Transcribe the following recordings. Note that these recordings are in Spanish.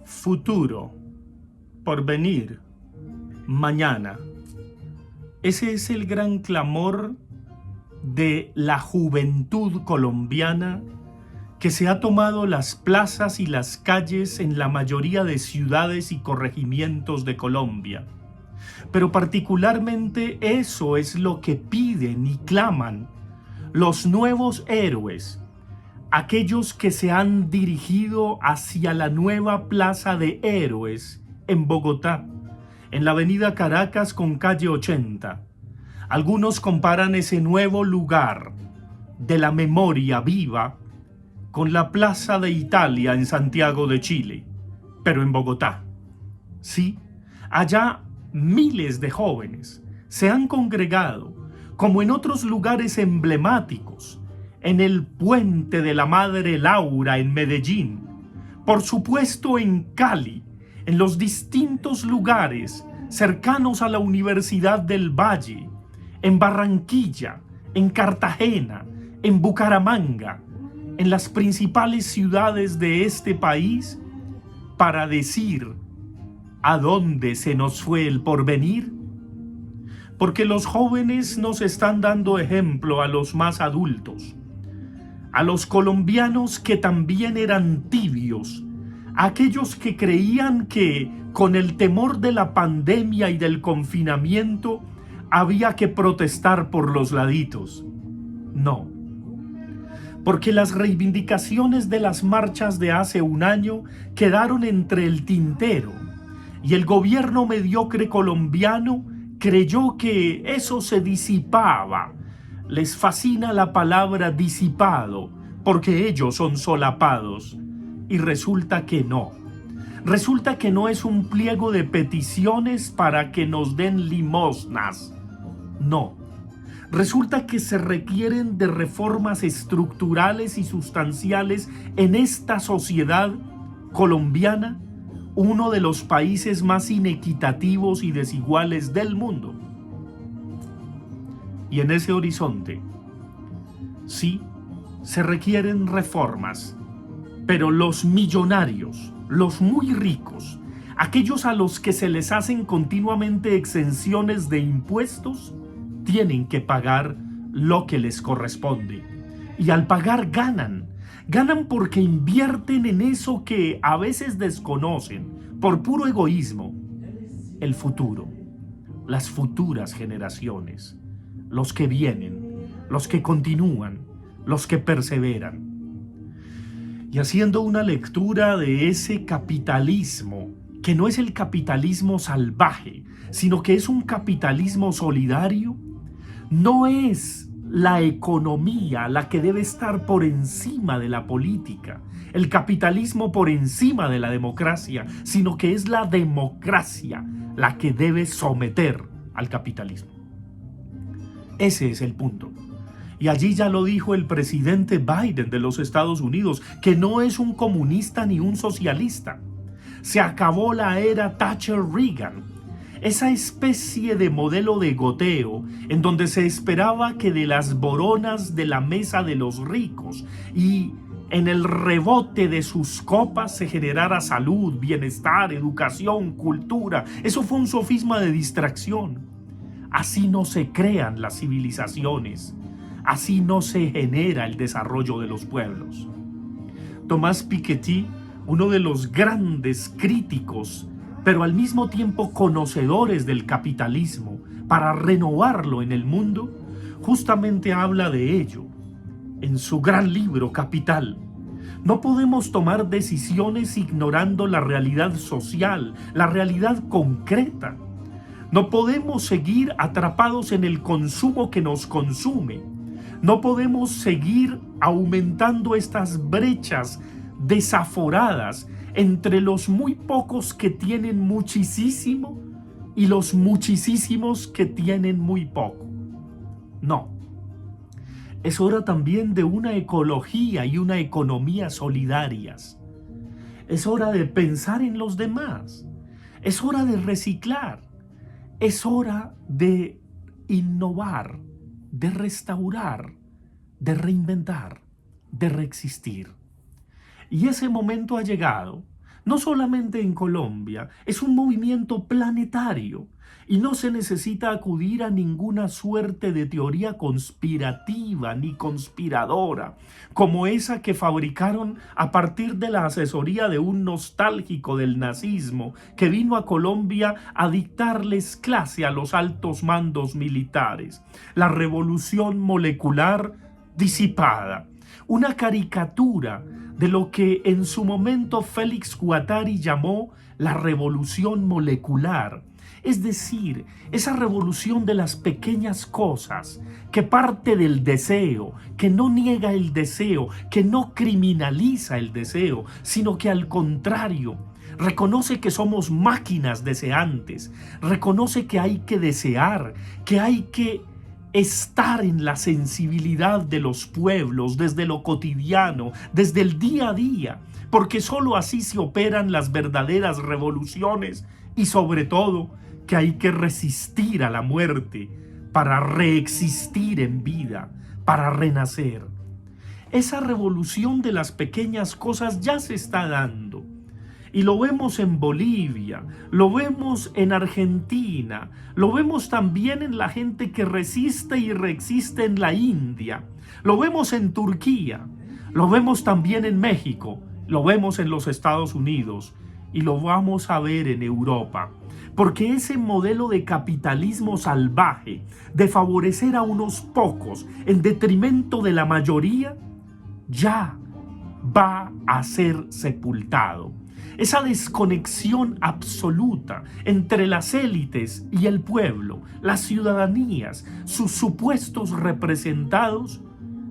Futuro, porvenir, mañana. Ese es el gran clamor de la juventud colombiana que se ha tomado las plazas y las calles en la mayoría de ciudades y corregimientos de Colombia. Pero particularmente eso es lo que piden y claman los nuevos héroes, aquellos que se han dirigido hacia la nueva Plaza de Héroes en Bogotá, en la avenida Caracas con calle 80. Algunos comparan ese nuevo lugar de la memoria viva con la Plaza de Italia en Santiago de Chile, pero en Bogotá. Sí, allá miles de jóvenes se han congregado, como en otros lugares emblemáticos, en el Puente de la Madre Laura en Medellín, por supuesto en Cali, en los distintos lugares cercanos a la Universidad del Valle, en Barranquilla, en Cartagena, en Bucaramanga, en las principales ciudades de este país, para decir a dónde se nos fue el porvenir. Porque los jóvenes nos están dando ejemplo a los más adultos, a los colombianos que también eran tibios, a aquellos que creían que con el temor de la pandemia y del confinamiento había que protestar por los laditos. No, porque las reivindicaciones de las marchas de hace un año quedaron entre el tintero y el gobierno mediocre colombiano creyó que eso se disipaba. Les fascina la palabra disipado porque ellos son solapados. Y resulta que no. Resulta que no es un pliego de peticiones para que nos den limosnas. No. Resulta que se requieren de reformas estructurales y sustanciales en esta sociedad colombiana, uno de los países más inequitativos y desiguales del mundo. Y en ese horizonte, sí, se requieren reformas, pero los millonarios, los muy ricos, aquellos a los que se les hacen continuamente exenciones de impuestos, tienen que pagar lo que les corresponde. Y al pagar ganan porque invierten en eso que a veces desconocen, por puro egoísmo, el futuro, las futuras generaciones, los que vienen, los que continúan, los que perseveran. Y haciendo una lectura de ese capitalismo, que no es el capitalismo salvaje, sino que es un capitalismo solidario, no es la economía la que debe estar por encima de la política, el capitalismo por encima de la democracia, sino que es la democracia la que debe someter al capitalismo. Ese es el punto. Y allí ya lo dijo el presidente Biden de los Estados Unidos, que no es un comunista ni un socialista. Se acabó la era Thatcher-Reagan, esa especie de modelo de goteo en donde se esperaba que de las boronas de la mesa de los ricos y en el rebote de sus copas se generara salud, bienestar, educación, cultura. Eso fue un sofisma de distracción. Así no se crean las civilizaciones. Así no se genera el desarrollo de los pueblos. Thomas Piketty, uno de los grandes críticos, pero al mismo tiempo conocedores del capitalismo, para renovarlo en el mundo, justamente habla de ello en su gran libro Capital. No podemos tomar decisiones ignorando la realidad social, la realidad concreta. No podemos seguir atrapados en el consumo que nos consume. No podemos seguir aumentando estas brechas desaforadas entre los muy pocos que tienen muchísimo y los muchísimos que tienen muy poco. No. Es hora también de una ecología y una economía solidarias. Es hora de pensar en los demás. Es hora de reciclar. Es hora de innovar, de restaurar, de reinventar, de reexistir. Y ese momento ha llegado. no solamente en Colombia, es un movimiento planetario y no se necesita acudir a ninguna suerte de teoría conspirativa ni conspiradora, como esa que fabricaron a partir de la asesoría de un nostálgico del nazismo que vino a Colombia a dictarles clase a los altos mandos militares. La revolución molecular disipada. Una caricatura de lo que en su momento Félix Guattari llamó la revolución molecular. Es decir, esa revolución de las pequeñas cosas, que parte del deseo, que no niega el deseo, que no criminaliza el deseo, sino que al contrario, reconoce que somos máquinas deseantes, reconoce que hay que desear, que hay que estar en la sensibilidad de los pueblos, desde lo cotidiano, desde el día a día, porque sólo así se operan las verdaderas revoluciones y sobre todo que hay que resistir a la muerte para reexistir en vida, para renacer. Esa revolución de las pequeñas cosas ya se está dando. Y lo vemos en Bolivia, lo vemos en Argentina, lo vemos también en la gente que resiste y reexiste en la India, lo vemos en Turquía, lo vemos también en México, lo vemos en los Estados Unidos y lo vamos a ver en Europa. Porque ese modelo de capitalismo salvaje, de favorecer a unos pocos en detrimento de la mayoría, ya va a ser sepultado. Esa desconexión absoluta entre las élites y el pueblo, las ciudadanías, sus supuestos representados,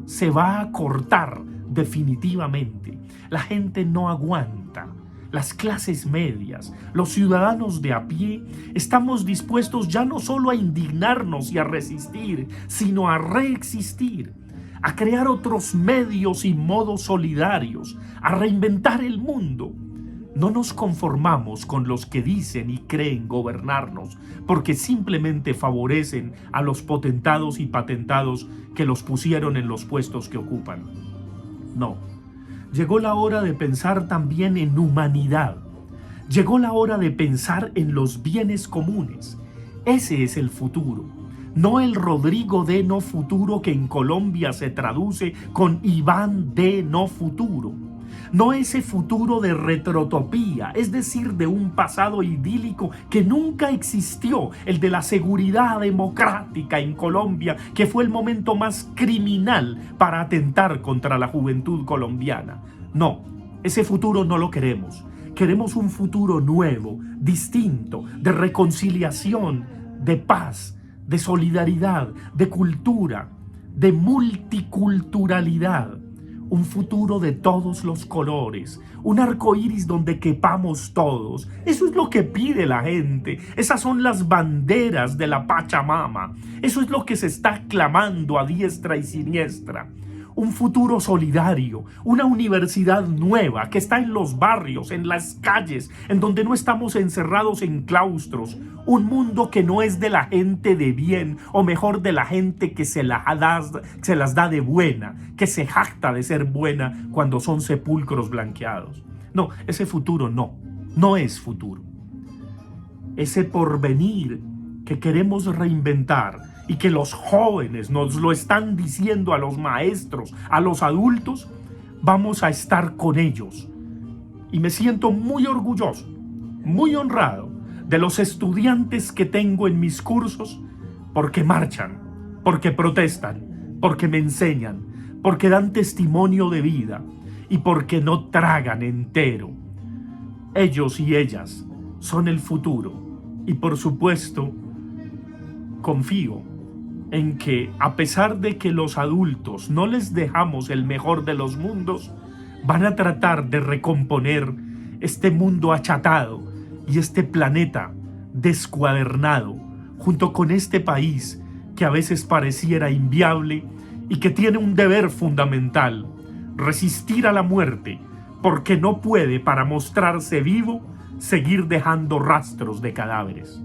se va a cortar definitivamente. La gente no aguanta. Las clases medias, los ciudadanos de a pie, estamos dispuestos ya no solo a indignarnos y a resistir, sino a reexistir, a crear otros medios y modos solidarios, a reinventar el mundo. No nos conformamos con los que dicen y creen gobernarnos porque simplemente favorecen a los potentados y patentados que los pusieron en los puestos que ocupan. No. Llegó la hora de pensar también en humanidad. Llegó la hora de pensar en los bienes comunes. Ese es el futuro. No el Rodrigo de no futuro que en Colombia se traduce con Iván de no futuro. No ese futuro de retrotopía, es decir, de un pasado idílico que nunca existió, el de la seguridad democrática en Colombia, que fue el momento más criminal para atentar contra la juventud colombiana. No, ese futuro no lo queremos. Queremos un futuro nuevo, distinto, de reconciliación, de paz, de solidaridad, de cultura, de multiculturalidad. Un futuro de todos los colores, un arco iris donde quepamos todos. Eso es lo que pide la gente. Esas son las banderas de la Pachamama. Eso es lo que se está clamando a diestra y siniestra. Un futuro solidario, una universidad nueva que está en los barrios, en las calles, en donde no estamos encerrados en claustros. Un mundo que no es de la gente de bien, o mejor de la gente que se las da de buena, que se jacta de ser buena cuando son sepulcros blanqueados. No, ese futuro no es futuro. Ese porvenir que queremos reinventar y que los jóvenes nos lo están diciendo a los maestros, a los adultos, vamos a estar con ellos. Y me siento muy orgulloso, muy honrado de los estudiantes que tengo en mis cursos porque marchan, porque protestan, porque me enseñan, porque dan testimonio de vida y porque no tragan entero. Ellos y ellas son el futuro y por supuesto confío en que a pesar de que los adultos no les dejamos el mejor de los mundos, van a tratar de recomponer este mundo achatado y este planeta descuadernado, junto con este país que a veces pareciera inviable y que tiene un deber fundamental: resistir a la muerte, porque no puede, para mostrarse vivo, seguir dejando rastros de cadáveres.